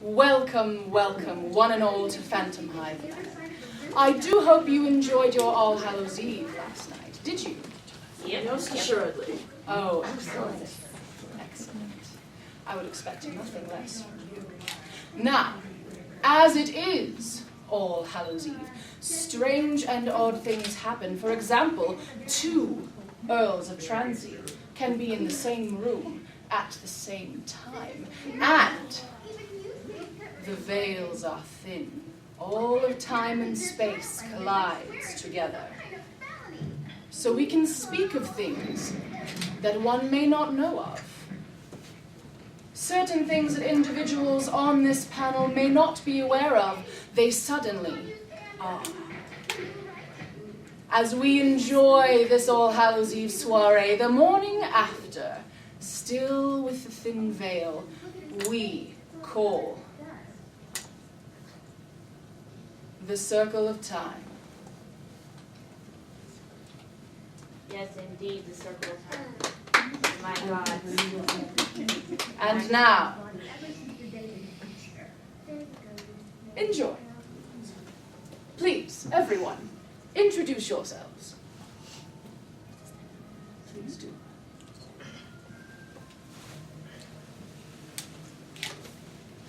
Welcome, welcome, one and all, to Phantomhive Manor. I do hope you enjoyed your All Hallows Eve last night. Did you? Yep. Most assuredly. Oh, excellent. Excellent. I would expect nothing less from you. Now, as it is All Hallows Eve, strange and odd things happen. For example, 2 Earls of Trancy can be in the same room at the same time. And the veils are thin. All of time and space collides together. So we can speak of things that one may not know of. Certain things that individuals on this panel may not be aware of, they suddenly are. As we enjoy this All Hallows Eve soiree, the morning after, still with the thin veil, we call the circle of time. Yes, indeed, the circle of time. My God. And now, enjoy. Please, everyone, introduce yourselves. Please do.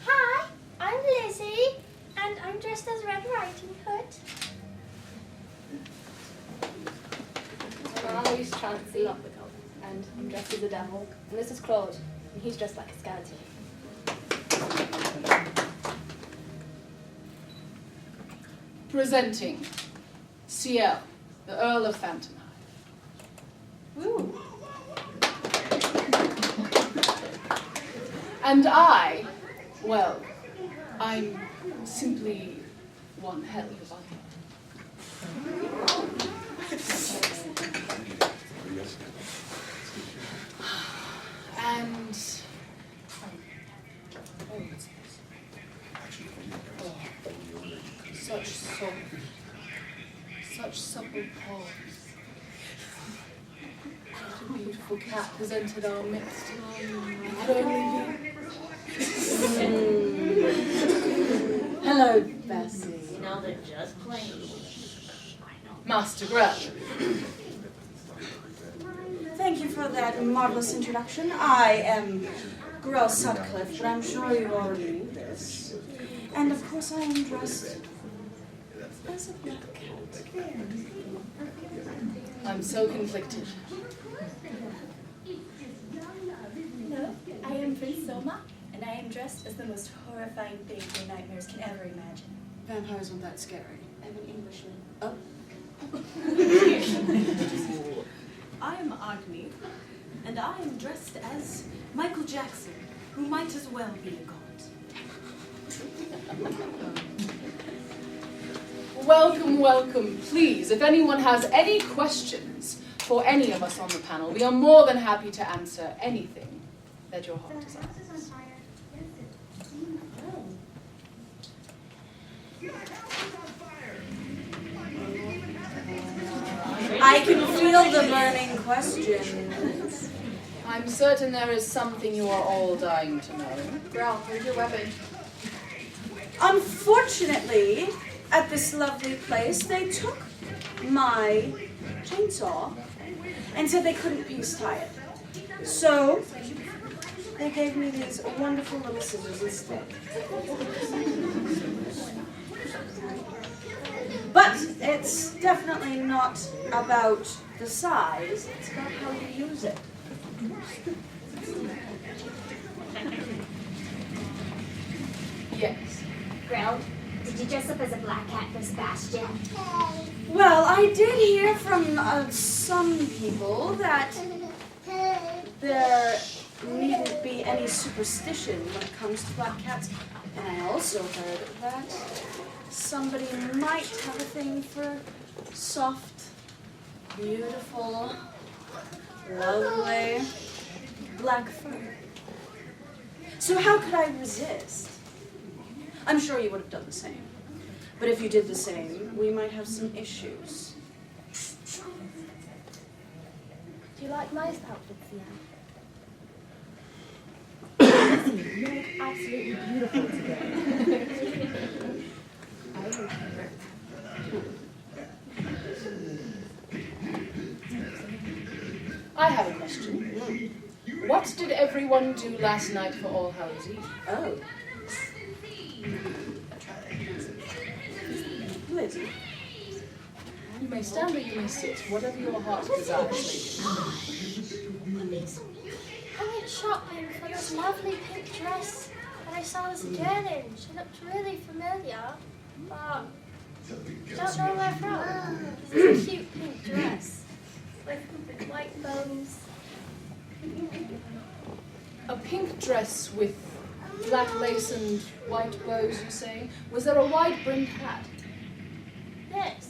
Hi, I'm Lizzie, and I'm dressed as Red Riding Hood. I'm Earl Alois Trancy, and I'm dressed as a devil. And this is Claude, and he's dressed like a skeleton. Presenting Ciel, the Earl of Phantomhive. Woo! And I, well, I'm simply one hell of a butler. And such soft, such supple paws. What a beautiful cat has entered our midst. Could only Hello, Bessie. You know, they're just plain. be Master Grell. Thank you for that marvelous introduction. I am Grell Sutcliff, but I'm sure you already knew this. And of course I am dressed as a black cat. I'm so conflicted. Hello, I am Prince Soma, and I am dressed as the most horrifying thing your nightmares can ever imagine. Vampires aren't that scary. I'm an Englishman. Oh. I am Agni, and I am dressed as Michael Jackson, who might as well be a god. Welcome, welcome. Please, if anyone has any questions for any of us on the panel, we are more than happy to answer anything that your heart desires. I can feel the burning questions. I'm certain there is something you are all dying to know. Grell, here's your weapon. Unfortunately, at this lovely place, they took my chainsaw and said they couldn't piece tie it. So, they gave me these wonderful little scissors instead. But it's definitely not about the size, it's about how you use it. Yes. Grell, did you dress up as a black cat for Sebastin? Well, I did hear from some people that there needn't be any superstition when it comes to black cats. And I also heard that somebody might have a thing for soft, beautiful, lovely black fur. So how could I resist? I'm sure you would have done the same. But if you did the same, we might have some issues. Do you like most outfits, Ciel? absolutely beautiful today. I have a question. What did everyone do last night for All Hallows Eve? Oh. Lizzie. You may stand or you may sit, whatever your heart desires. I went shopping for this lovely pink dress that I saw this girl in. She looked really familiar, but I don't know where from. It's a cute pink dress with white bows. A pink dress with black lace and white bows, you say? Was there a wide-brimmed hat? Yes.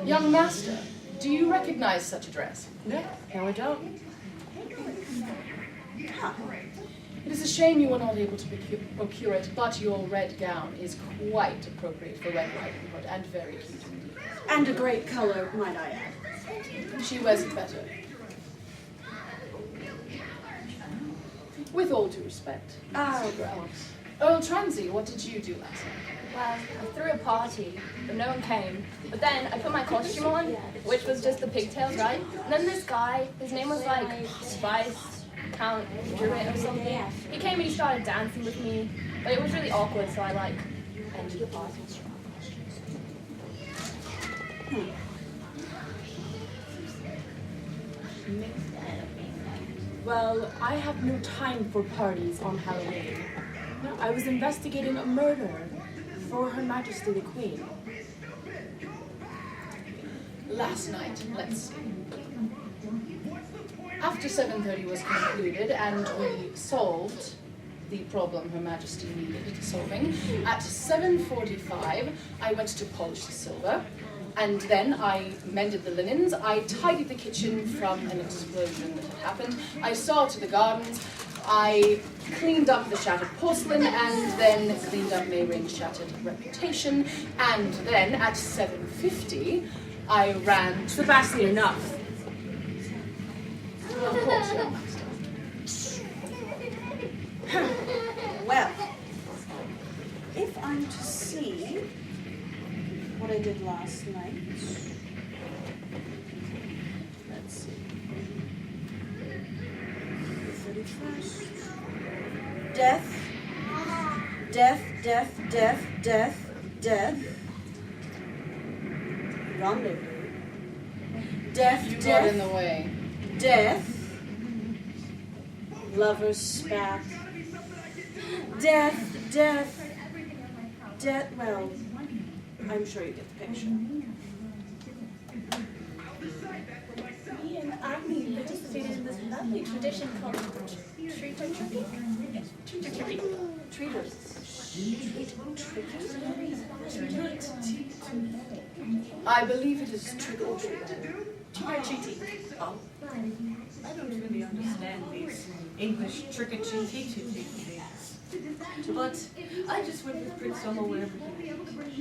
Young master, do you recognize such a dress? No, I don't. It is a shame you were not able to procure it, but your red gown is quite appropriate for Red Riding Hood and very cute indeed. And a great color, might I add. She wears it better. With all due respect. Oh, well. Earl Trancy, what did you do last night? Well, I threw a party, but no one came. But then I put my costume on, which was just the pigtails, right? And then this guy, his name was like Spice Count Druid or something. He came and he started dancing with me, but it was really awkward, so I like ended the party. Well, I have no time for parties on Halloween. I was investigating a murder for Her Majesty the Queen. Last night, let's see. After 7:30 was concluded and we solved the problem Her Majesty needed solving, at 7:45 I went to polish the silver, and then I mended the linens, I tidied the kitchen from an explosion that had happened, I saw to the gardens, I cleaned up the shattered porcelain, and then cleaned up Mayring's shattered reputation, and then at 7:50 I ran to... Sebastin, enough. Of course, young master. Well, if I'm to see what I did last night, let's see. The 31st. Death, death, death, death, death, death. Rendezvous. Death, You got death, in the way. death. Lovers spat. Death, death, death. Well, I'm sure you get the picture. Me and Agni participated in this lovely tradition called treat or tricky. Treat or tricky. I believe it is trick or treat. Treat or treaty. Oh. I don't really understand these English trick-or-treaty things. But I just went with Prince Summer wherever he went.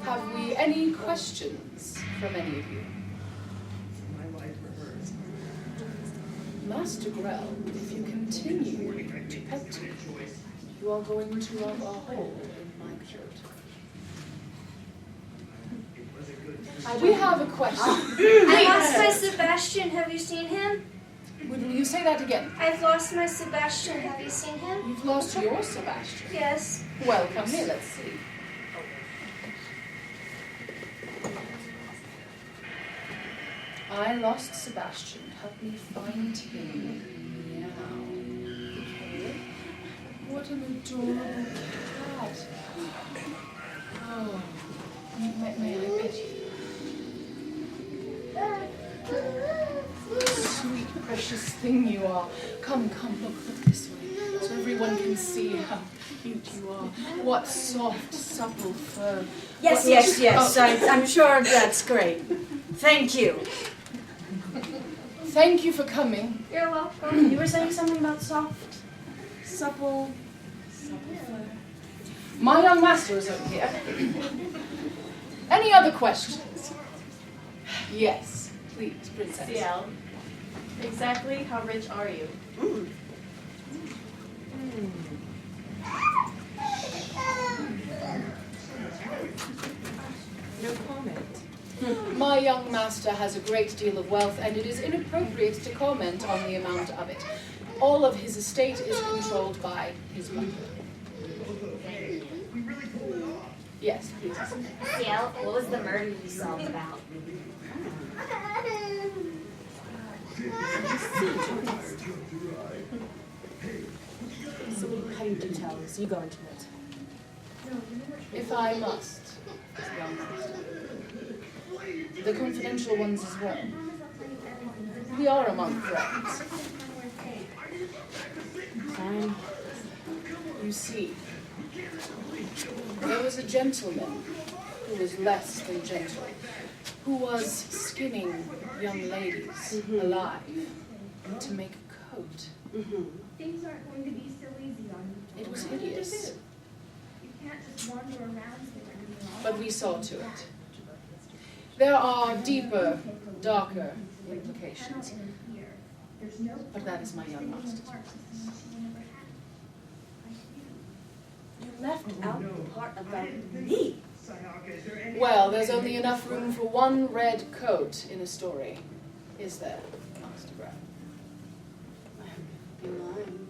Have we any questions from any of you? Master Grell, if you continue to pet me, you are going to rub a hole in my shirt. We have a question. I lost my Sebastin. Have you seen him? Will you say that again? I've lost my Sebastin. Have you seen him? You've lost your Sebastin. Yes. Well, come here, let's see. I lost Sebastin. Help me find him. Meow. Okay. What an adorable cat. Oh, may I pet you? Sweet, precious thing you are. Come, look this way, so everyone can see how cute you are. What soft, supple fur. Yes, What- yes. Oh. I'm sure that's great. Thank you. Thank you for coming. You're welcome. You were saying something about soft, supple fur. My young master is over here. Any other questions? Yes, please, princess. Ciel, Exactly how rich are you? No comment. My young master has a great deal of wealth, and it is inappropriate to comment on the amount of it. All of his estate is controlled by his butler. Yes, please. Ciel, what was the murder you solved about? Some petty details. You go into it. If I must, young master. The confidential ones as well. We are among friends. Fine. You see, there was a gentleman who was less than gentle, who was skinning young ladies alive to make a coat. Things aren't going to be so easy on you. It was hideous, You can't just wander around here. but we saw to it. There are deeper, darker implications, but that is my young master's business. You left out the part about me. Well, there's only enough room for one red coat in a story, is there, Master Grell? I would be lying.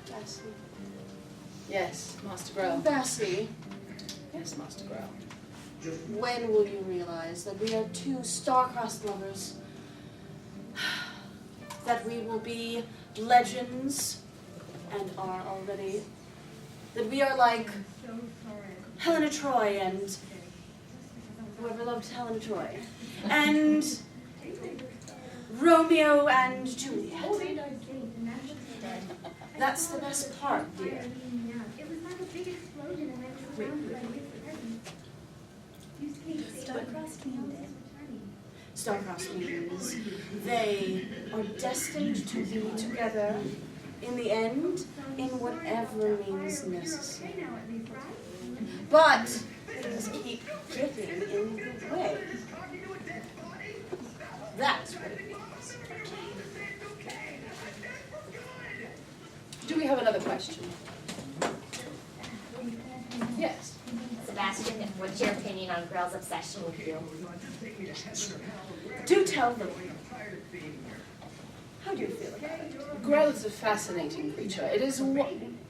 Bessie. Yes, Master Grell. Bessie, Yes, Master Grell. when will you realize that we are two star-crossed lovers? That we will be legends, and are already? That we are like Helena Troy and whoever loved Helena Troy, and Romeo and Juliet. That's the best part, dear. It was like a big explosion and I was surrounded by presents. Star-crossed means Star-crossed means they are destined to be together in the end, in whatever means necessary. But things keep getting in the way. That's what it means. Do we have another question? Yes. Sebastin, what's your opinion on Grell's obsession with you? Do tell them. How do you feel about it? Grell is a fascinating creature. It is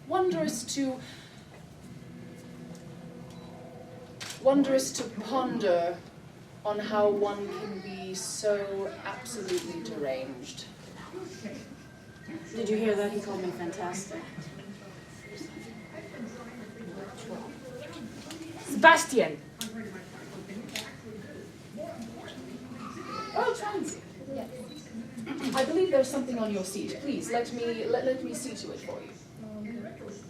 wondrous to ponder on how one can be so absolutely deranged. Did you hear that? He called me fantastic. Sebastin! Earl Trancy. I believe there's something on your seat. Please, let me see to it for you.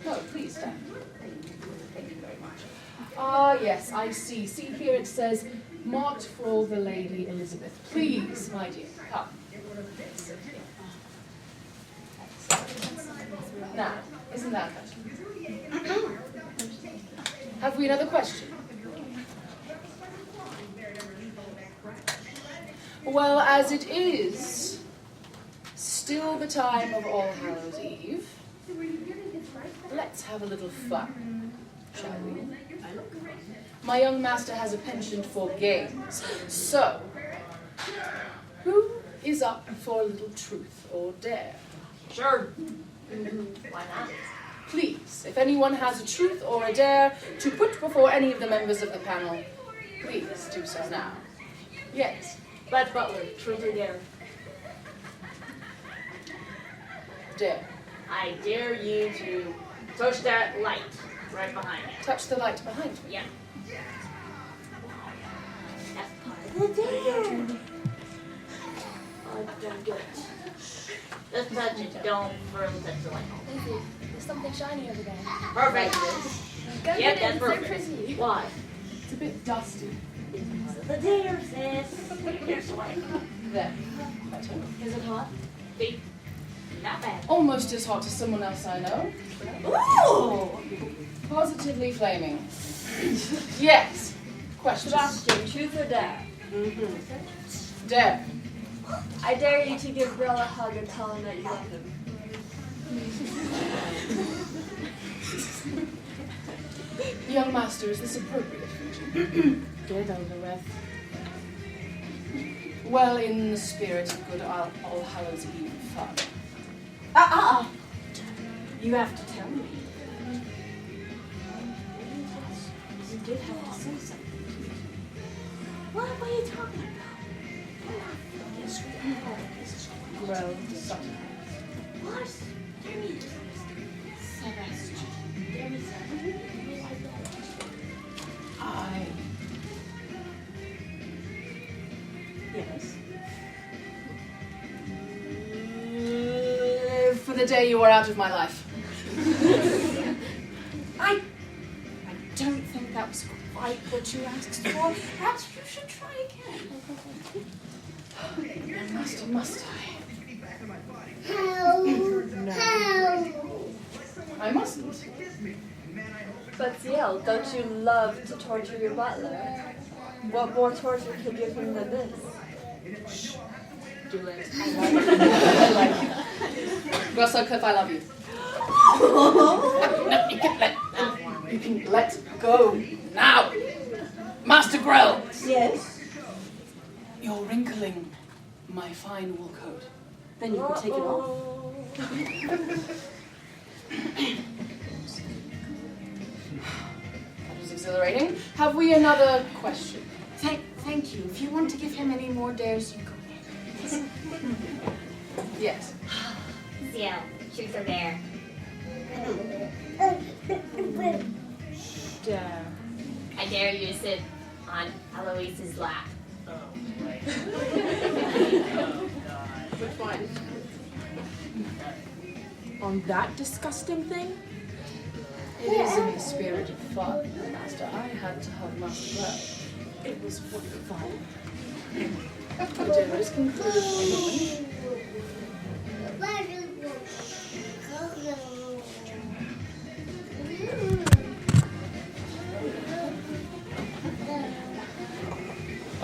No, please stand. Thank you very much. Ah, yes, I see. See here it says, marked for the Lady Elizabeth. Please, my dear, come. Now, isn't that better? Have we another question? Well, as it is still the time of All Hallows Eve, let's have a little fun, shall we? My young master has a penchant for games, so who is up for a little truth or dare? Sure. Why not? Please, if anyone has a truth or a dare to put before any of the members of the panel, please do so now. Yes. But Butler, truth or dare? Dare. I dare you to touch that light right behind you. Touch the light behind you. Yeah. That's part of The dare. I don't get it. Just touch it. Don't firmly touch the light. Lindsay, there's something shiny over there. Perfect. Go Yep, get it, that's it's so perfect. pretty. Why? It's a bit dusty. The dare, sis. Here's the light. There. That's all. Is it hot? See? Not bad. Almost as hot as someone else I know. Ooh! Positively flaming. Yes. Questions? Sebastin, truth or dare? Dare. I dare you to give Grell a hug and tell him that you love him. Young master, is this appropriate? Get it over with. Well, in the spirit of good All Hallows Eve fun. You have to tell me. You did have to say something. What are you talking about? Grell Sutcliff. What? Sebastin. Yes. For the day you are out of my life. I don't think that was quite what you asked for. Perhaps you should try again. Young master, must I? I mustn't. But Ciel, don't you love to torture your butler? What more torture could give him than this? Do it. I like it. Grell Sutcliff, I love you. No, you can let go now. Master Grell. Yes. You're wrinkling my fine wool coat. Then you can take it off. That was exhilarating. Have we another question? Thank you. If you want to give him any more dares, you go ahead. Yes. Ciel, truth or dare? Dare. I dare you to sit on Alois's lap. Which one? On that disgusting thing? It is in the spirit of fun, Master. I had to hug Master Grell. It was for fun. The dinner is concluded.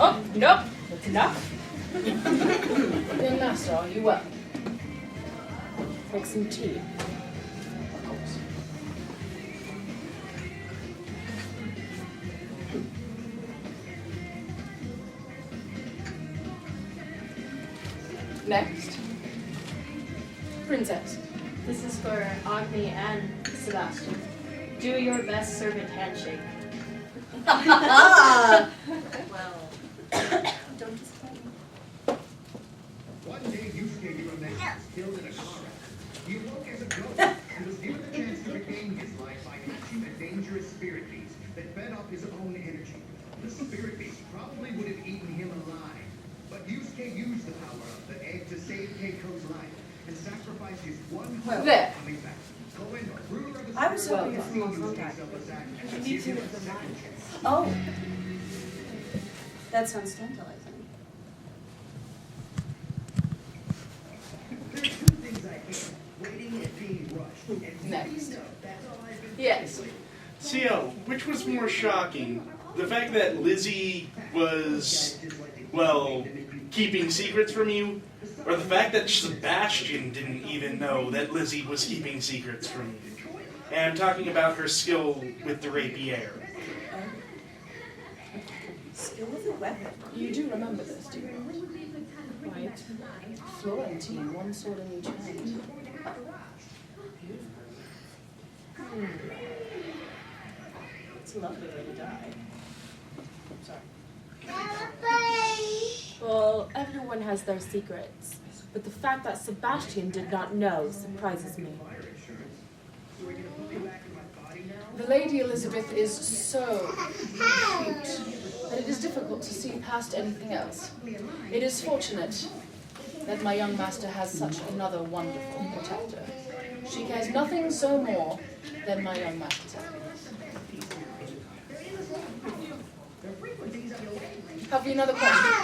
Oh, nope. That's enough. Young Master, are you well? Make some tea. Of course. Next. Princess. This is for Agni and Sebastin. Do your best servant handshake. Well, Don't disappoint me. One day Yusuke Urameshi was killed in a car accident. He awoke as a ghost and was given the chance to regain his life by catching a dangerous spirit beast that fed off his own energy. The spirit beast probably would have eaten him alive, but Yusuke used the power of the egg to save Keiko's life and sacrificed his one hope There. coming back. Koen, ruler of the I was spirit hoping world, for more sees contact. Yusuke's attack and You need gives to him look a at the second map. chance. Oh. That sounds tantalizing. There's two things I hate: waiting and being rushed. And Next. that's all I've been Yes. Ciel, which was more shocking? The fact that Lizzie was, well, keeping secrets from you? Or the fact that Sebastin didn't even know that Lizzie was keeping secrets from you? And I'm talking about her skill with the rapier. Skill with a weapon. You do remember this, do you? Right. Florentine, one sword in each hand. It's a lovely way to die. Sorry. Well, everyone has their secrets, but the fact that Sebastin did not know surprises me. The Lady Elizabeth is so cute that it is difficult to see past anything else. It is fortunate that my young master has such another wonderful protector. She cares nothing so more than my young master's happiness. Have we another question?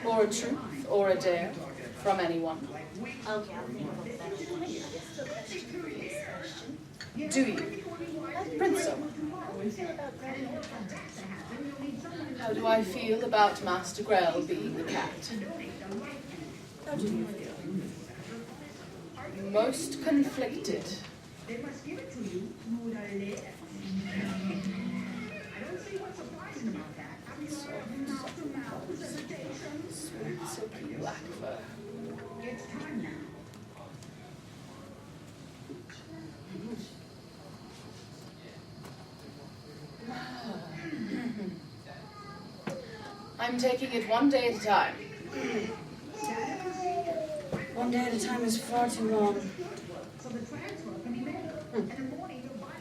Or a truth, or a dare, from anyone? Okay, I'll think about that. Do you? Prince Soma. do you feel about Grell? How do I feel about Master Grell being the cat? How do you feel? Most conflicted. They must give it to you. I don't see what's surprising about that. I mean, Sweet, silky black fur. it's time now. I'm taking it one day at a time. One day at a time is far too long.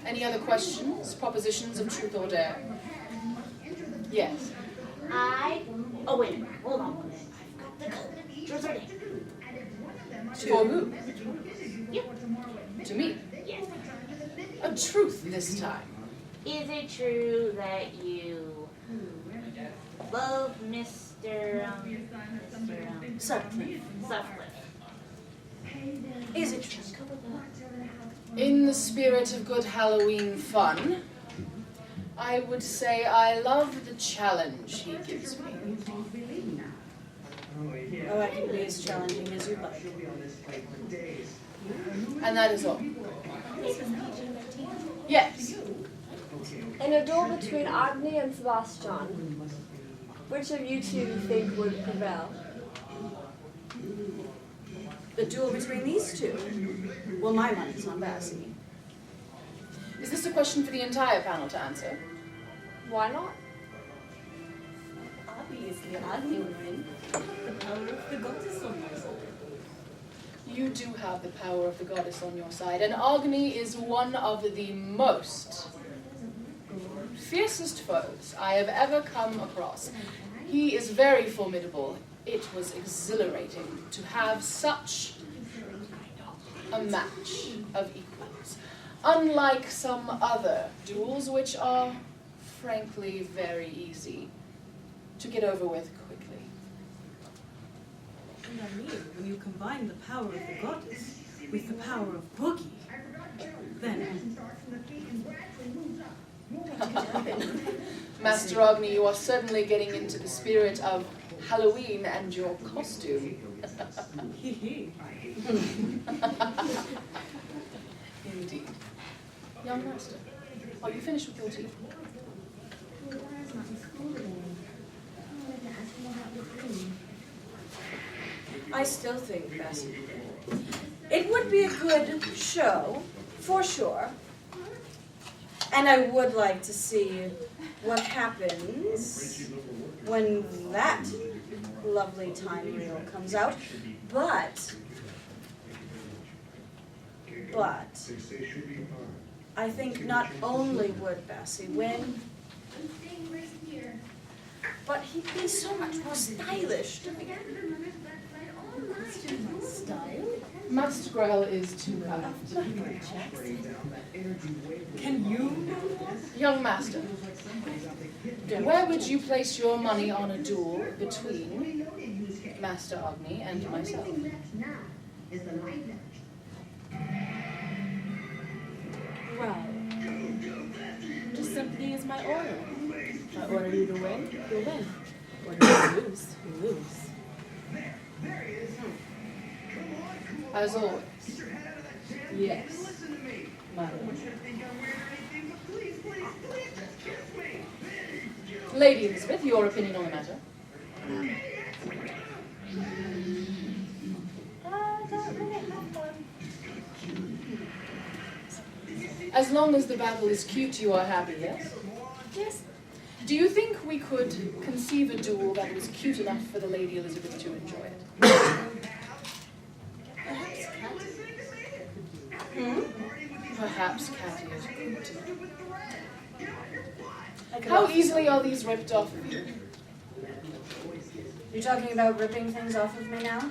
Any other questions, propositions of truth or dare? Yes. Oh, wait a minute. Hold on. I've got the code. Truth or dare? For who? You. To me. Yes. A truth this time. Is it true that you love Mr. Sutcliff. Sutcliff? Is it true? In the spirit of good Halloween fun, I would say I love the challenge he gives me. Oh, I can be as challenging as you like. And that is all. Yes. In a duel between Agni and Sebastin, which of you two do you think would prevail? The duel between these two? Well, my money's on Bassie. Is this a question for the entire panel to answer? Why not? Obviously, Agni would win. The power of the goddess on my side. You do have the power of the goddess on your side, and Agni is one of the most fiercest foes I have ever come across. He is very formidable. It was exhilarating to have such a match of equals, unlike some other duels which are, frankly, very easy to get over with quickly. And I mean, when you combine the power of the goddess with the power of Boogie, then... Master Agni, you are certainly getting into the spirit of Halloween and your costume. Indeed. Young Master, are you finished with your tea? I still think, Bessie, it would be a good show, for sure. And I would like to see what happens when that lovely time reel comes out. But I think not only would Bessie win, but he'd be so much more stylish. Style? Master Grell is too kind. Can you? Young Master, where would you place your money on a duel between Master Agni and myself? Well, just simply as my order. If I order you to win, you'll win. Order you to lose, you lose. As always. Yes. Lady Elizabeth, your opinion on the matter? Don't really have one. As long as the battle is cute, you are happy, yes? Yes. Do you think we could conceive a duel that was cute enough for the Lady Elizabeth to enjoy it? Perhaps Catty is good to know. How easily are these ripped off of you? You're talking about ripping things off of me now?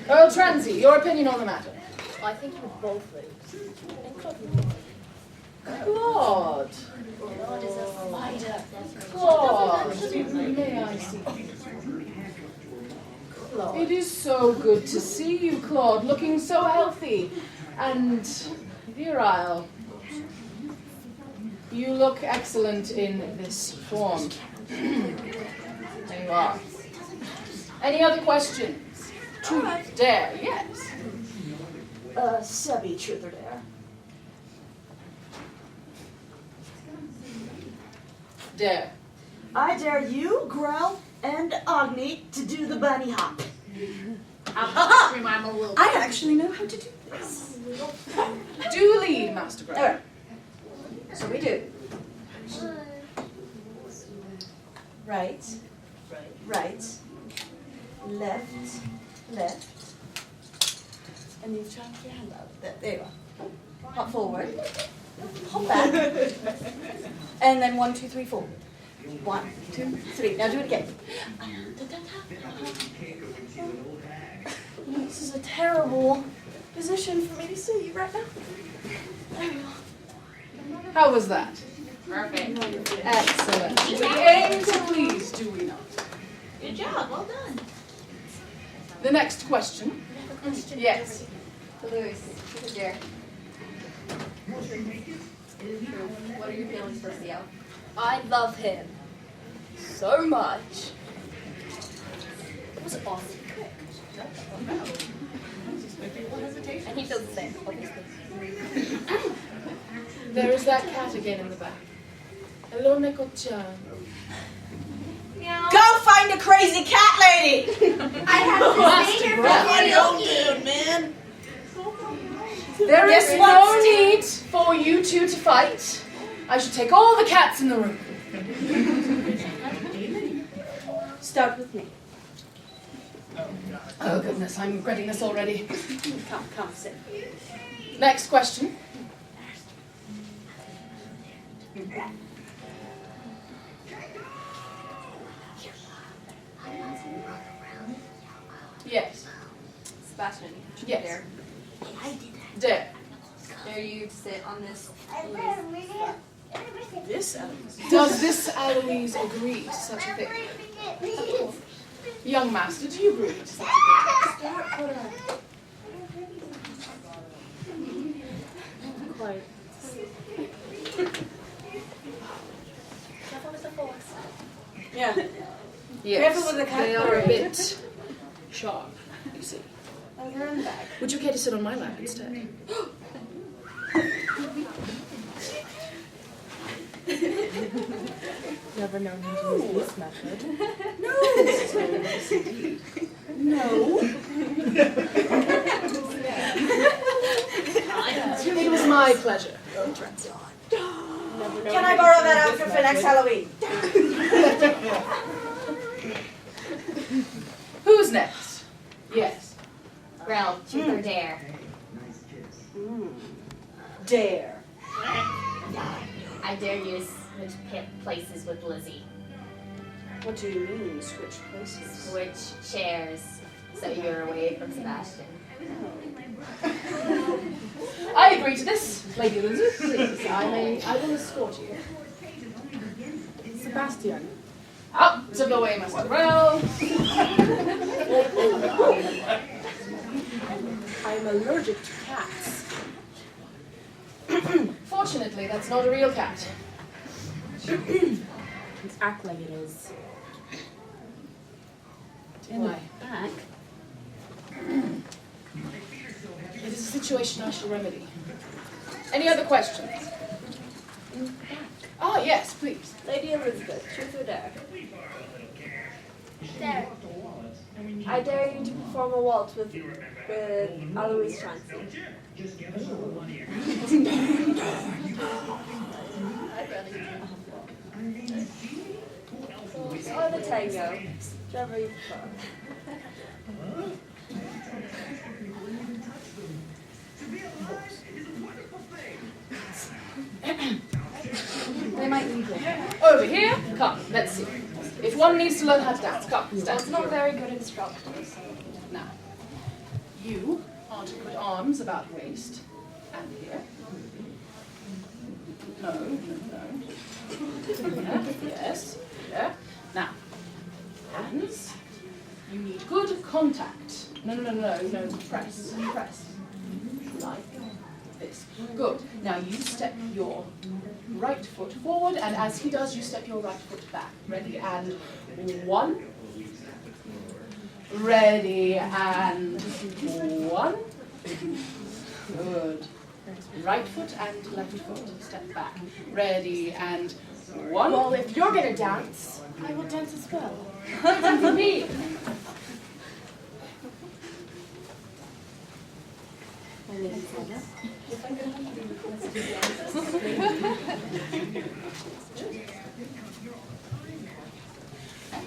Earl Trancy, your opinion on the matter? I think you both lose. Claude. Claude is a fighter. Claude, may I see? Claude. It is so good to see you, Claude, looking so healthy and virile. You look excellent in this form. There you are. Any other questions? Truth, dare, yes. Sebi, truth or dare? Dare. I dare you, Grell, and Agni to do the bunny hop. I actually know how to do this. Do lead, Master Grell. Alright. So we do. Right, right, left, left. And you try to get your hand out. There you go. Hop forward. Hop back. And then 1, 2, 3, 4. 1, 2, 3. Now do it again. This is a terrible position for me to see right now. There we go. How was that? Perfect. Excellent. We aim to please, do we not? Good job. Well done. The next question. Yes. Louis, truth or dare? What are your feelings for Ciel? I love him so much. It was awesome. And he feels the same, obviously. There is that cat again in the back. Hello, Neko-chan. Go find a crazy cat lady! I have to stay here for Master karaoke. Man. There is no need for you two to fight. I should take all the cats in the room. Start with me. Oh goodness, I'm regretting this already. Come, sit. Next question. Yes. Sebastin, truth or Yes. dare? Dare. Dare you to sit on this This element. Does this Alois agree to such a thing? Young master, do you agree to such a thing? Quite. Yeah. Yes. Careful with the cat. They are a bit sharp, you see. Oh, they're in the bag. Would you care to sit on my lap instead? Never known him to use this method. No. It was my pleasure, Earl Trancy. Can I borrow that outfit for next Halloween? Who's next? Yes. Grell, truth or dare? Dare. I dare you to switch places with Lizzie. What do you mean, switch places? Switch chairs so you're away from Sebastin. I agree to this, Lady Lindsay. Please, I will escort you. Sebastin. Out of the way, Master Grell. I'm allergic to cats. Fortunately, that's not a real cat. It's act like it is. In Why? the back. It is a situation I shall remedy. Any other questions? Oh, yes, please. Lady Elizabeth, truth or dare? There. I dare you to perform a waltz with Alois Trancy. Or the tango, whichever you prefer. They might need it. Over here. Come, let's see. If one needs to learn how to dance, come, Well, stand it's not here. very good instructors. Now, you are to put arms about waist and here. No. Here, yes, here. Now, hands. You need good contact. No, press. Like this. Yes. Good. Now you step your right foot forward, and as he does, you step your right foot back. Ready, and 1. Ready, and 1. Good. Right foot and left foot, step back. Ready, and 1. Well, if you're gonna dance, I will dance as well. For me.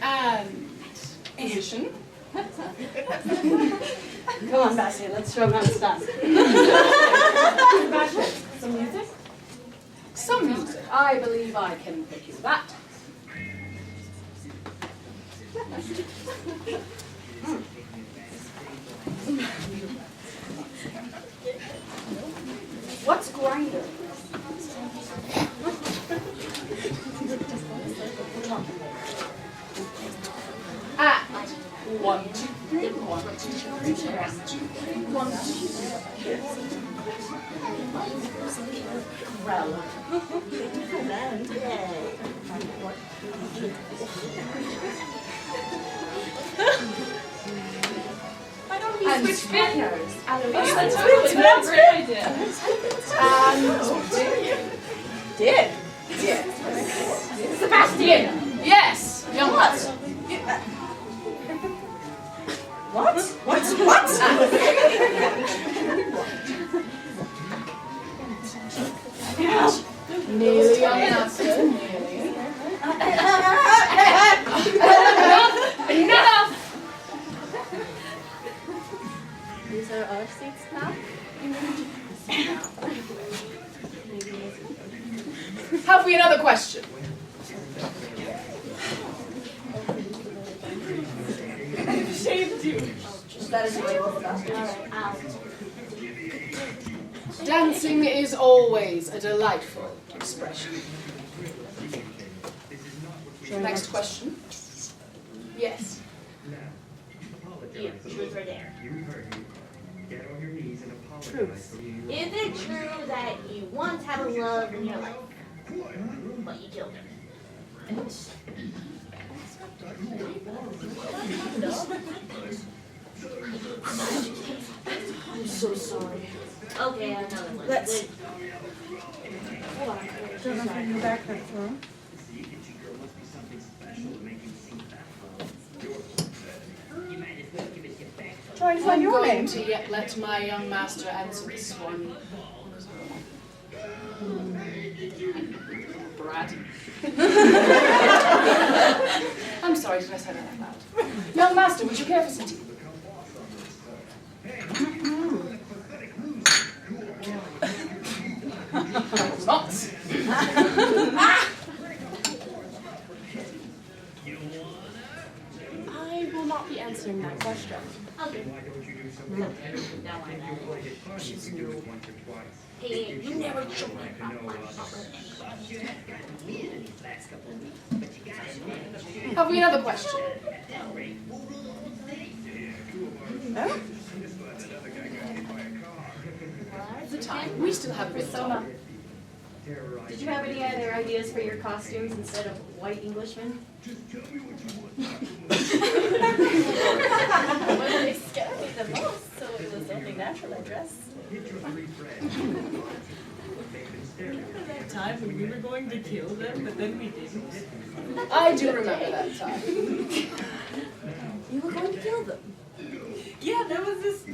And position. Come on, Bessie, let's show him how it's done. Some music? Some music. I believe I can pick you that. What's grinder? At 1, 2, 3, 1, 2, 3, 1, 2, 3, 1, 2, 3. Grell. Why don't we And switch partners? Alois. That's a great idea. And did. Yes. Sebastin! Yes, young man. What? Nearly young master. Nearly. Enough! These are our seats now. Have we another question? Shaved you. That is great. Dancing is always a delightful expression. Next question. Yes. Yeah, truth or dare. You heard me. Get on your knees and apologize Truth. for you. Is it true that you once had a love in your life, but you killed him? I'm so sorry. Okay, another one. Let's- Good. Hold on. Don't know if I can go back that far. See, itchy girl must be something special to make you seem that fun. You might as well give it your back. Try and I'm find your going name. to yet let my young master answer this one. Brad. I'm sorry, did I say that out loud? Young master, would you care for some tea? Not. I will not be answering that question. Okay. Why don't you do something? Now I Think know. you'll like it fun if you do it once or twice. Hey, you never told me To about know my us. Have we another question? Oh? The time. We still have a bit of time. Did you have any other ideas for your costumes instead of white Englishmen? Well, they scared me the most, so it was only natural, I guess. Remember that time when we were going to kill them, but then we didn't? I do remember that time. You were going to kill them. Yeah, there was this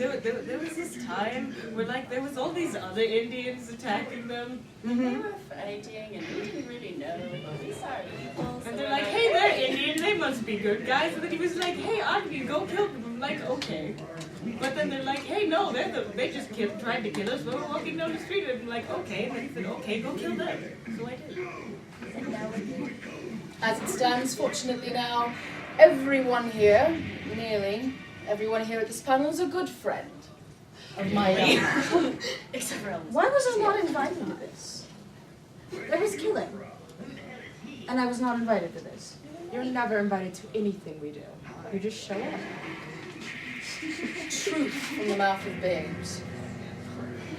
time where like there was all these other Indians attacking them. They were fighting and we didn't really know, but we saw people. And they're like, hey, they're Indian, they must be good guys. And then he was like, hey, Agni, go kill them. I'm like, okay. But then they're like, hey, no, they just tried to kill us when we were walking down the street. And I'm like, okay. And then he said, okay, go kill them. So I did. As it stands, fortunately now, everyone here, nearly everyone here at this panel is a good friend of my young man. Except for Ellen. Why was I not invited to this? There was killing. And I was not invited to this. You're never invited to anything we do. You just show up. Truth from the mouth of babes.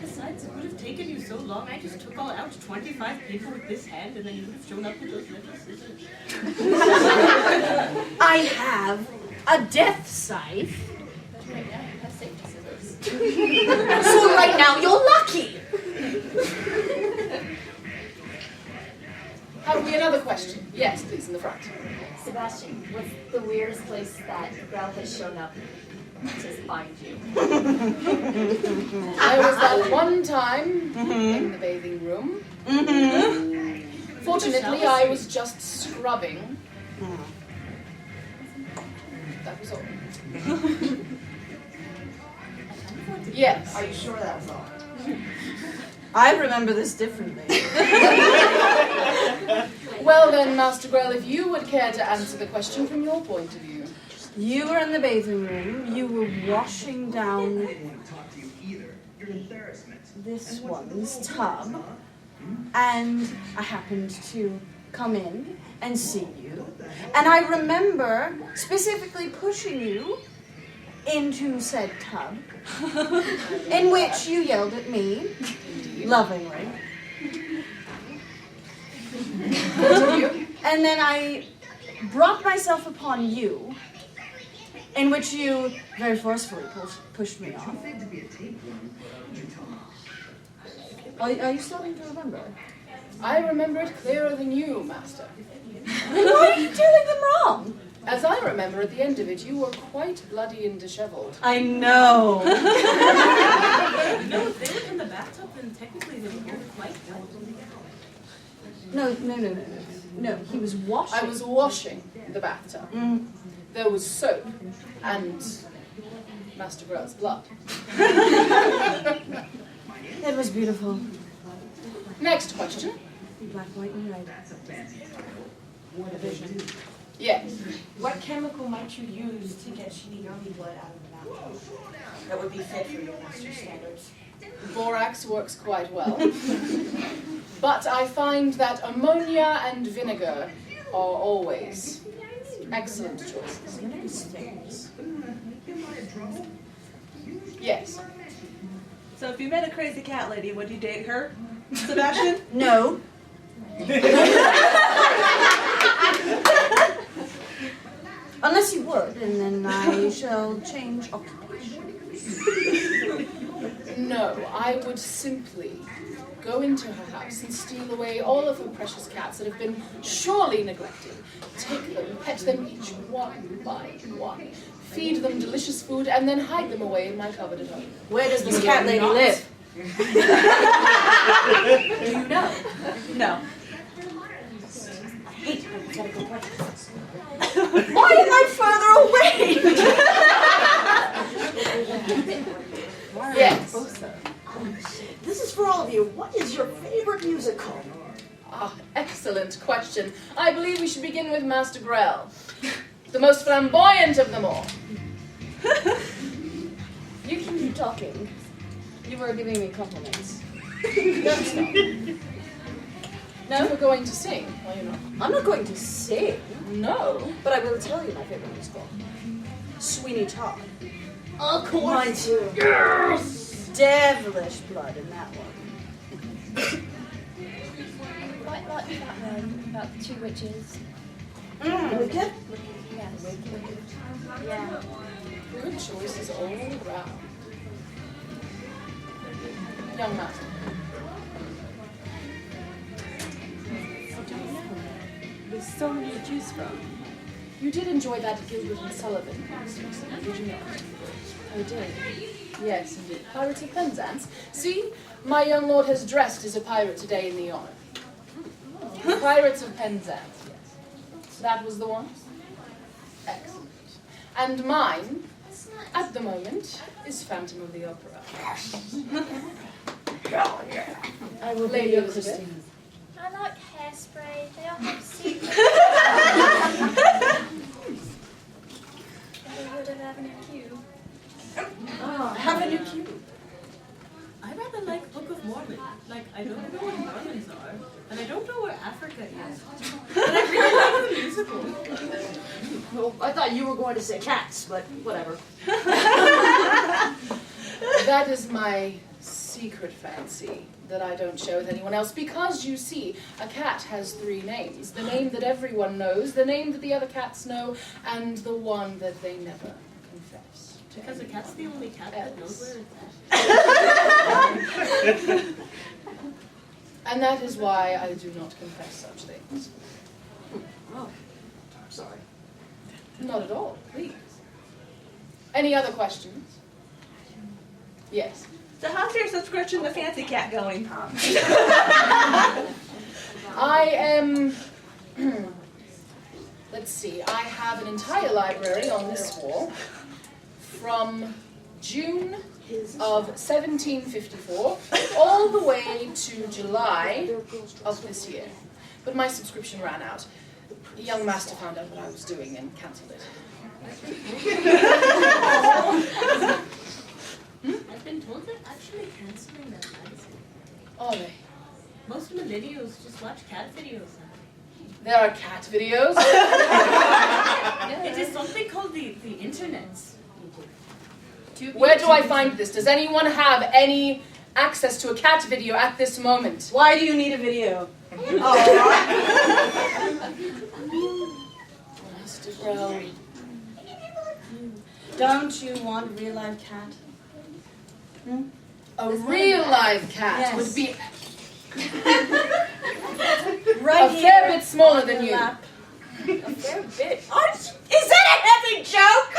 Yes, I chance. It would have taken you so long. I just took out 25 people with this hand, and then you would have shown up with those little scissors. I have a death scythe. Right now, you have safety scissors. So right now you're lucky. Have we another question? Yes, please, in the front. Sebastin, what's the weirdest place that Grell has shown up to find you? There was that one time in the bathing room. Fortunately, I was just scrubbing. That was all. Yes. Are you sure that was all? I remember this differently. Well then, Master Grell, if you would care to answer the question from your point of view. You were in the bathing room. You were washing down this one's tub. And I happened to come in and see you. And I remember specifically pushing you into said tub, in which you yelled at me, lovingly. And then I brought myself upon you, in which you very forcefully pushed me off. Are you starting to remember? I remember it clearer than you, Master. Then why are you telling them wrong? As I remember, at the end of it, you were quite bloody and disheveled. I know. No, if they were in the bathtub, then technically they were both quite well. No, he was washing. I was washing the bathtub. There was soap and Master Grell's blood. It was beautiful. Next question. Black, white, and red. What a vision. Yes. What chemical might you use to get shitty yummy blood out of the mouth? That would be fit for your master standards. Borax works quite well. But I find that ammonia and vinegar are always excellent choices. Yes. So if you met a crazy cat lady, would you date her, Sebastin? No. Unless you would, and then I shall change occupations. No, I would simply go into her house and steal away all of her precious cats that have been surely neglected. Take them, pet them each one by one, feed them delicious food, and then hide them away in my coveted home. Where does this cat lady live? Do you know? No. I hate hypothetical questions. Why am I further away? Yes. This is for all of you. What is your favorite musical? Ah, excellent question. I believe we should begin with Master Grell, the most flamboyant of them all. You can keep talking. You were giving me compliments. Don't stop. Now we're going to sing, are you not? I'm not going to sing. No. But I will tell you my favorite musical. Sweeney Todd. Of course. Mine too. Yes! Devilish blood in that one. Quite like that one about the two witches. Wicked? Yes. Yeah. Good choices all around. Young Master. There's so many to choose from. You did enjoy that Gilbert and Sullivan piece recently, did you not? I did. Yes, indeed. Pirates of Penzance. See, my young lord has dressed as a pirate today in the honor. Pirates of Penzance, yes. That was the one? Excellent. And mine, at the moment, is Phantom of the Opera. Hell yeah. I will Lady be your Elizabeth. Christine. I like Hairspray. They all have secrets. Hollywood of Avenue Q. Avenue Q. I rather like Book of Mormon. Like, I don't know what Mormons are, and I don't know where Africa is. But I really like the musical. Well, I thought you were going to say cats, but whatever. That is my secret fancy that I don't share with anyone else because, you see, a cat has 3 names. The name that everyone knows, the name that the other cats know, and the one that they never confess to. Because a cat's the only cat that knows where it's at. And that is why I do not confess such things. Oh, I'm sorry. Not at all, please. Any other questions? Yes. So how's your subscription to Fancy Cat going? I am, let's see, I have an entire library on this wall from June of 1754 all the way to July of this year. But my subscription ran out. A young master found out what I was doing and cancelled it. I've been told they're actually cancelling that magazine. Are they? Most millennials just watch cat videos now. There are cat videos? It is something called the internet. Where do I find this? Does anyone have any access to a cat video at this moment? Why do you need a video? Mr. Grell. Don't you want a real live cat? A real live cat Yes. would be Right a fair bit smaller than you. lap. A fair bit. Is that a heavy joke?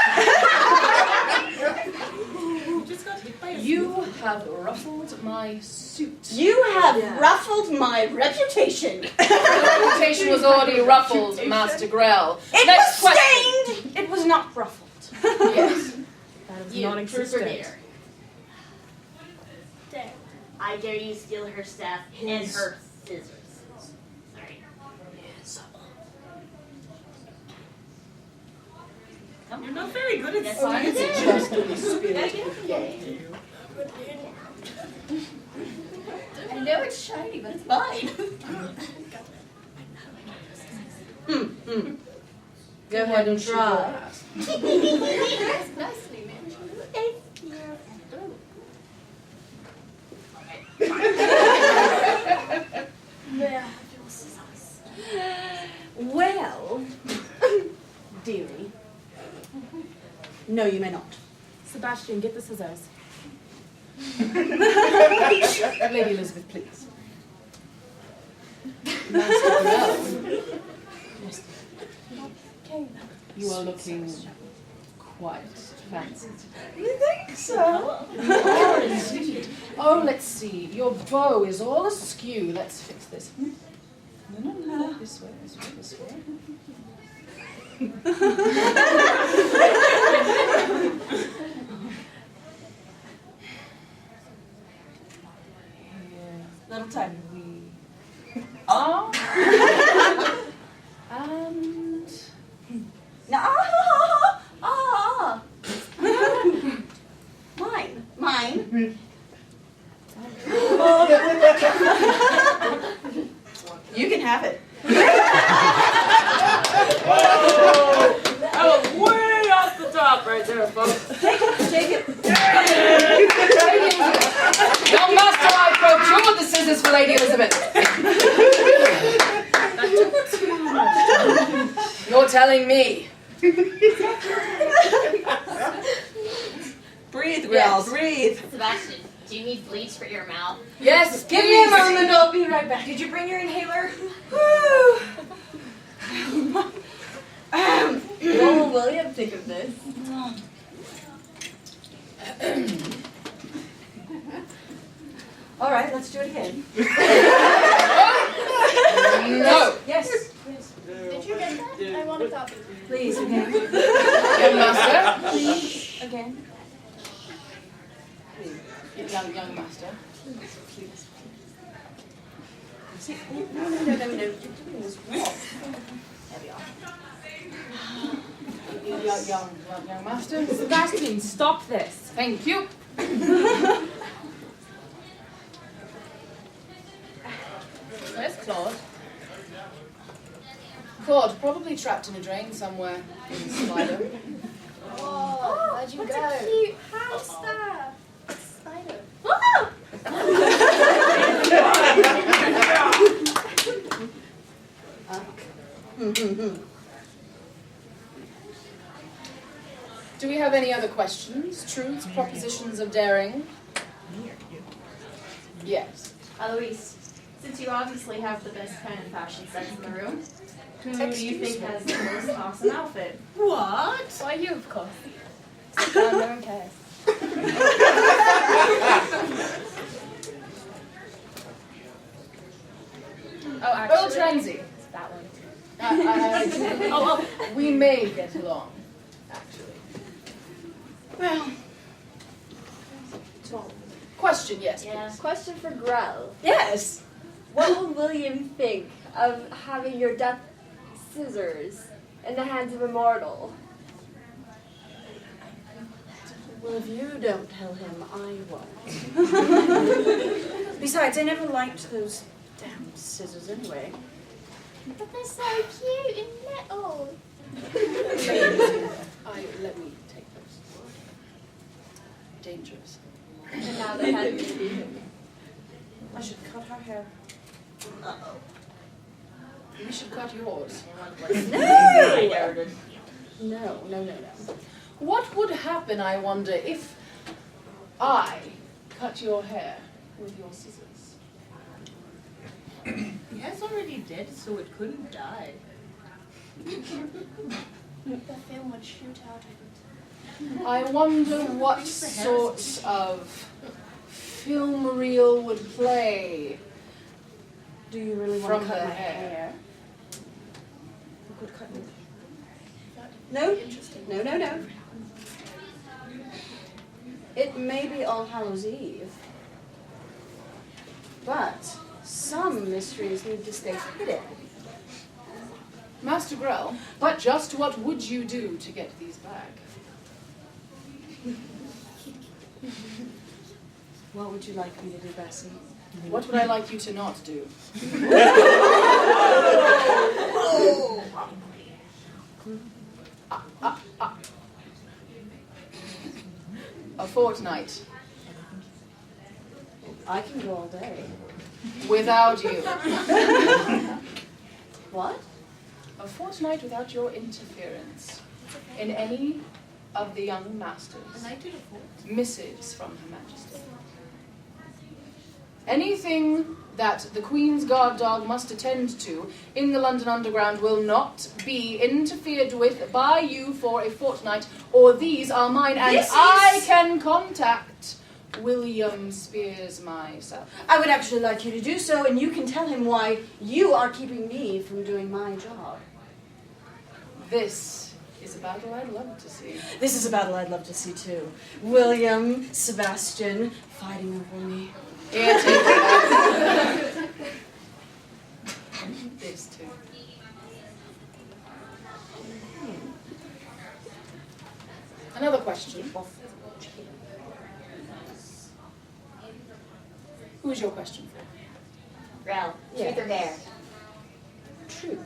You just got hit by a You have ruffled my suit. You have ruffled my reputation. Your reputation was already ruffled, Master Grell. It Next was question. stained. It was not ruffled. Yes. That is You, non-existent. Brigadier. There. I dare you steal her staff and her scissors. Sorry. You're not very good at Yes, science. I Just in the spirit of the game. I know it's shiny, but it's mine. Go ahead and try. Nicely, man. Thank you. Well, dearie. No, you may not. Sebastian, get the scissors. Lady Elizabeth, please. Master Grell. You are looking quite fancy today. You think so? Oh, indeed. Oh, let's see. Your bow is all askew. Let's fix this. No. This way. Little time. Oh. And No. Mine. You can have it. I was way off the top right there, folks. Take it. Young Master, I procured the scissors for Lady Elizabeth. You're telling me. Breathe, Grell, Yes. breathe. Sebastian, do you need bleach for your mouth? Yes, Give me a moment, I'll be right back. Did you bring your inhaler? What will William think of this? All right, let's do it again. No. Yes. Did you get that? I want a copy. Please, again. Young Master. Please, again. Young Master. Please. See, no. You're doing this wrong. There we are. Young Master. Sebastian, stop this. Thank you. Where's Claude? Claude, probably trapped in a drain somewhere in the spider. Oh, where'd you what's go? a cute hamster? Spider. Oh! Do we have any other questions? Truths, propositions of daring? Yes. Alois, since you obviously have the best kind of fashion sense in the room, who do you Excuse think me. has the most awesome outfit? What? Why you, of course. Sit down, no one cares. Oh, actually, Earl Trancy. it's that one. We may get along, actually. Well, Question, yes. Yeah. Question for Grell. yes. What will William think of having your death scissors in the hands of a mortal? Well, if you don't tell him, I won't. Besides, I never liked those damn scissors anyway. But they're so cute and little. Let me take those. Dangerous. And now they had to be him. I should cut her hair. We should cut yours. No. What would happen, I wonder, if I cut your hair with your scissors? The hair's already dead, so it couldn't die. The film would shoot out of it. I wonder what sort of film reel would play Do you really want from to the cut my hair. hair? You could cut me. No. No. It may be All Hallows Eve, but some mysteries need to stay hidden. Master Grell, but just what would you do to get these back? What would you like me to do, Bessie? What would I like you to not do? A fortnight I can go all day. without you. What? A fortnight without your interference in any of the young masters. Missives from Her Majesty. Anything that the Queen's guard dog must attend to in the London Underground will not be interfered with by you for a fortnight, or these are mine, and I can contact William Spears myself. I would actually like you to do so, and you can tell him why you are keeping me from doing my job. This is a battle I'd love to see. This is a battle I'd love to see too. William, Sebastin, fighting over me. Here, take that. This too. Another question. Who is your question for? Grell, truth or dare? Truth.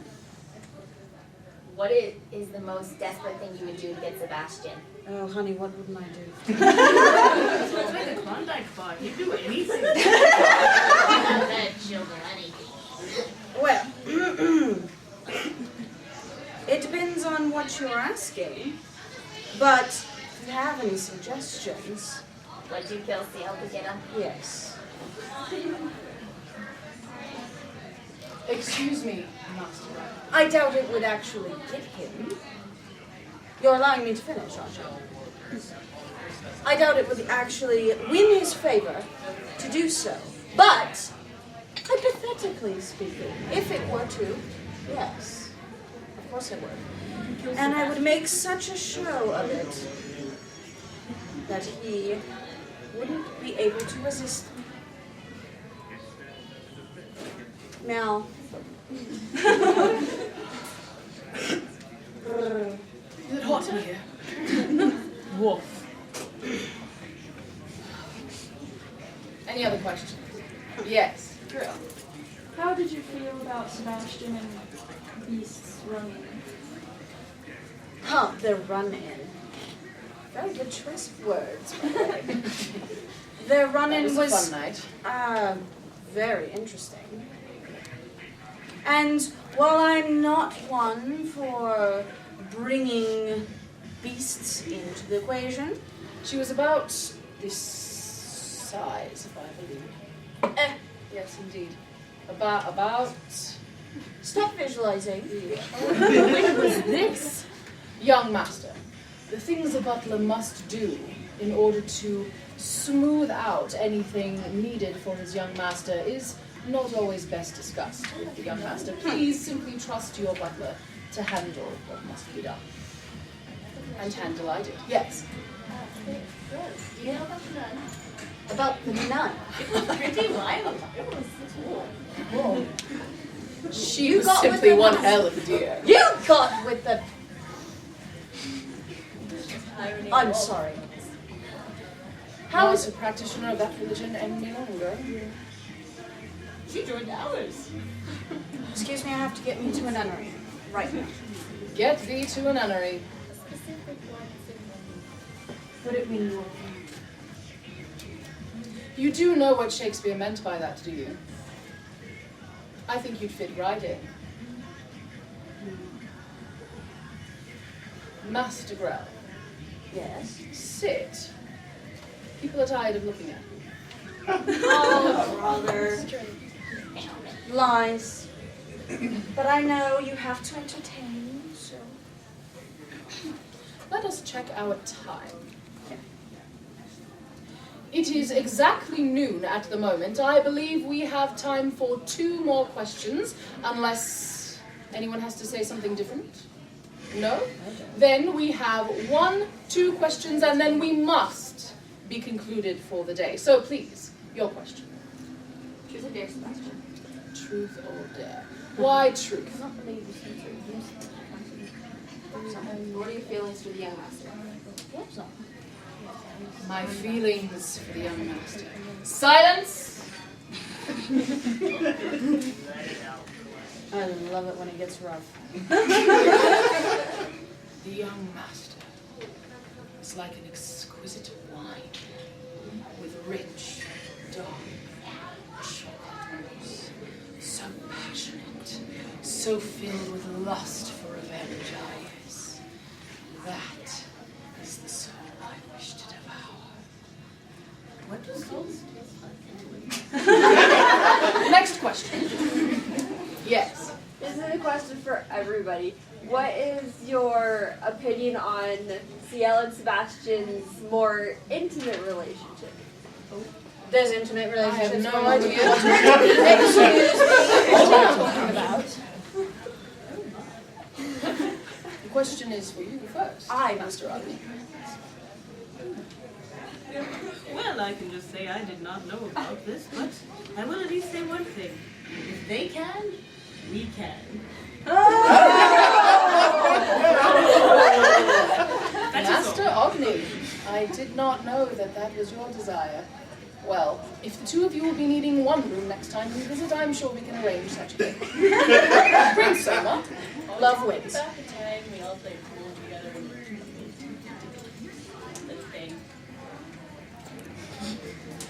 What is the most desperate thing you would do to get Sebastin? Oh, honey, what wouldn't I do? It's like a Klondike bar. You do anything. Well, it depends on what you're asking, but if you have any suggestions... Would you kill Ciel to get him? Yes. Excuse me, Master. I doubt it would actually get him. You're allowing me to finish, aren't you? I doubt it would actually win his favor to do so. But, hypothetically speaking, if it were to, yes, of course I would. And I would make such a show of it that he wouldn't be able to resist me. Now, Is it hot in here? Woof. Any other questions? Yes. Girl, how did you feel about Sebastin and Beast's run-in? huh, their run-in. Very good choice of words, by the way. Their run-in That was a fun night. very interesting. And Well, I'm not one for bringing beasts into the equation. She was about this size, if I believe. Yes, indeed. About. Stop visualizing. When was this? Young master, the things a butler must do in order to smooth out anything needed for his young master is not always best discussed with the young master. Please simply trust your butler to handle what must be done. And handle I did. Yes. Do you know about the nun? About the nun. It was pretty wild. It was cool. She was simply one hell of a deer. You got with the... I'm sorry. How is a practitioner of that religion any longer? She joined ours. Excuse me, I have to get me to a nunnery. Right now. Get thee to a nunnery. Would it mean more? You do know what Shakespeare meant by that, do you? I think you'd fit right in. Master Grell. Yes? Sit. People are tired of looking at you. Oh, brother. Lies. But I know you have to entertain, so... Let us check our time. It is exactly noon at the moment. I believe we have time for 2 more questions, unless anyone has to say something different. No? Then we have 1, 2 questions, and then we must be concluded for the day. So please, your question. Truth or dare, Sebastin? Truth or dare? Why truth? I don't believe you said truth. What are your feelings for the young master? My feelings for the young master. Silence! I love it when it gets rough. The young master is like an exquisite wine with rich, dark chocolate notes. So passionate, so filled with lust for revenge, eyes. That is the soul I wish to devour. What does souls taste like? Next question. Yes. This is a question for everybody. What is your opinion on Ciel and Sebastin's more intimate relationship? There's intimate I have relationships. no idea what you're talking about. The question is for you first, Master Rodney. Well, I can just say I did not know about this, but I will at least say one thing. If they can, we can. Master Ogni, I did not know that that was your desire. Well, if the 2 of you will be needing one room next time we visit, I'm sure we can arrange such a thing. Prince Soma, love wins. Back in time, we all played pool together. That's thing.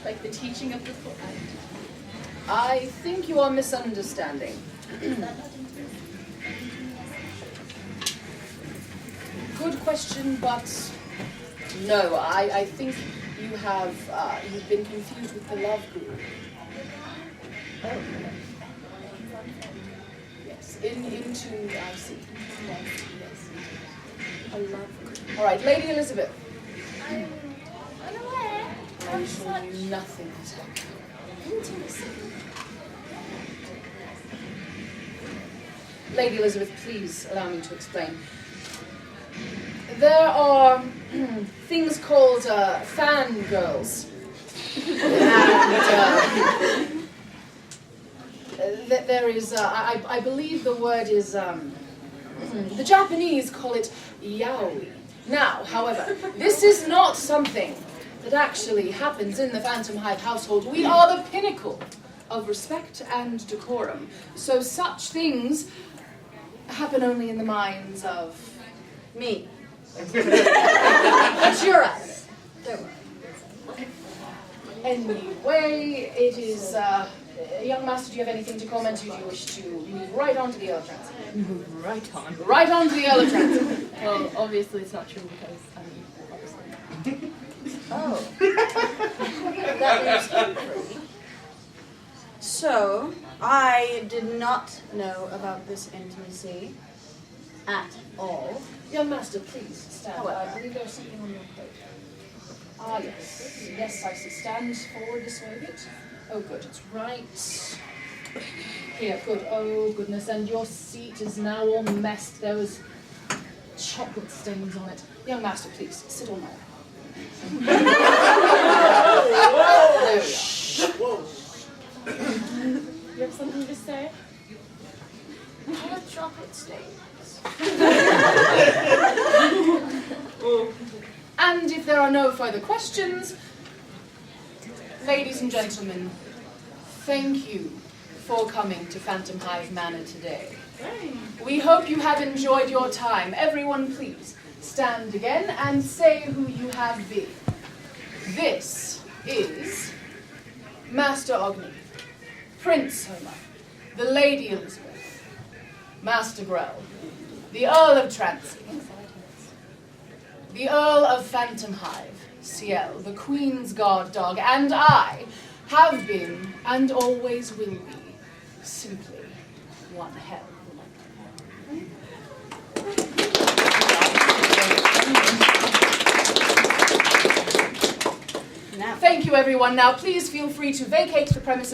Like the teaching of the pool. I think you are misunderstanding. Good question, but no, I think you have, you've been confused with the love guru. Oh. Yes, into, I see. Yes. A love guru. All right, Lady Elizabeth. I'm unaware I'm of sure such nothing has happened. intimacy. Lady Elizabeth, please allow me to explain. There are things called fangirls. And there is, I believe the word is, the Japanese call it yaoi. Now, however, this is not something that actually happens in the Phantomhive household. We are the pinnacle of respect and decorum. So such things happen only in the minds of me. But you're out of it. Don't worry. Anyway, it is Young master, do you have anything to comment, or do you wish to move right on to the Earl Trancy? Right on. Right on to the Earl Trancy. Well, obviously it's not true because I'm evil, obviously. Oh. That leaves you free. So, I did not know about this intimacy at all. Young master, please stand. However. I believe there's something on your plate. Ah, yes. Yes, I see. Stand forward this way a bit. Oh, good. It's right here. Good. Oh, goodness. And your seat is now all messed. There was chocolate stains on it. Young master, please, sit on my lap. There we are. You have something to say? All the chocolate stains. And if there are no further questions, ladies and gentlemen, thank you for coming to Phantomhive Manor today. We hope you have enjoyed your time. Everyone, please stand again and say who you have been. This is Master Ogni, Prince Homer, the Lady Elizabeth, Master Grell, the Earl of Trancy, the Earl of Phantomhive, Ciel, the Queen's guard dog, and I have been and always will be simply one hell of a Thank you, everyone. Now, please feel free to vacate the premises.